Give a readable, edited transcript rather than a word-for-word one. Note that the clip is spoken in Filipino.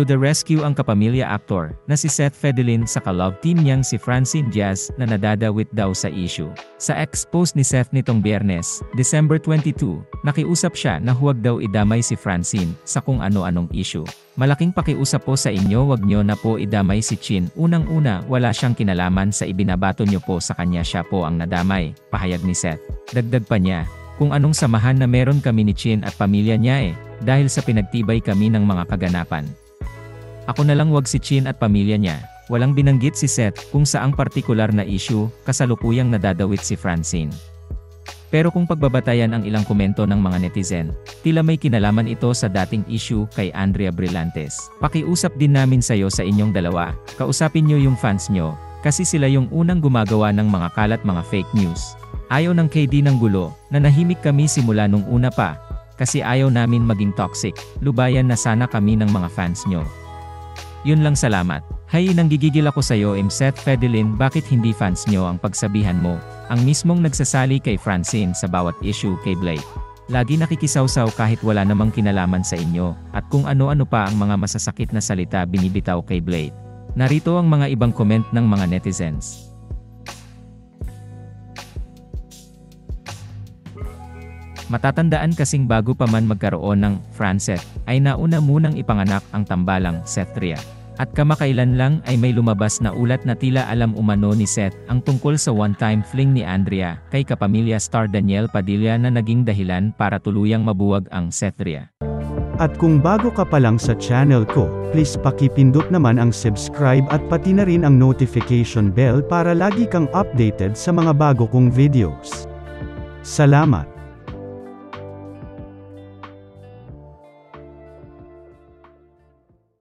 To the rescue ang kapamilya actor na si Seth Fedlin sa ka-love team niyang si Francine Diaz na nadadawit daw sa issue. Sa ex-post ni Seth nitong Biyernes, December 22, nakiusap siya na huwag daw idamay si Francine sa kung ano-anong issue. Malaking pakiusap po sa inyo, wag nyo na po idamay si Chin. Unang-una, wala siyang kinalaman sa ibinabato nyo po sa kanya, siya po ang nadamay, pahayag ni Seth. Dagdag pa niya, kung anong samahan na meron kami ni Chin at pamilya niya dahil sa pinagtibay kami ng mga kaganapan. Ako na lang wag si Chin at pamilya niya. Walang binanggit si Seth kung saang partikular na issue kasalukuyang nadadawit si Francine. Pero kung pagbabatayan ang ilang komento ng mga netizen, tila may kinalaman ito sa dating issue kay Andrea Brillantes. Pakiusap din namin sayo sa inyong dalawa, kausapin nyo yung fans nyo, kasi sila yung unang gumagawa ng mga kalat mga fake news. Ayaw ng KD ng gulo, nanahimik kami simula nung una pa, kasi ayaw namin maging toxic, lubayan na sana kami ng mga fans nyo. Yun lang, salamat. Hay, nanggigigil ako sa'yo Seth Fedlin, bakit hindi fans nyo ang pagsabihan mo, ang mismong nagsasali kay Francine sa bawat issue kay Blake. Lagi nakikisawsaw kahit wala namang kinalaman sa inyo, at kung ano-ano pa ang mga masasakit na salita binibitaw kay Blake. Narito ang mga ibang comment ng mga netizens. Matatandaan kasing bago pa man magkaroon ng Francet, ay nauna munang ipanganak ang tambalang Sethria. At kamakailan lang ay may lumabas na ulat na tila alam umano ni Seth ang tungkol sa one-time fling ni Andrea kay kapamilya star Daniel Padilla na naging dahilan para tuluyang mabuwag ang Sethria. At kung bago ka pa lang sa channel ko, please pakipindot naman ang subscribe at pati na rin ang notification bell para lagi kang updated sa mga bago kong videos. Salamat!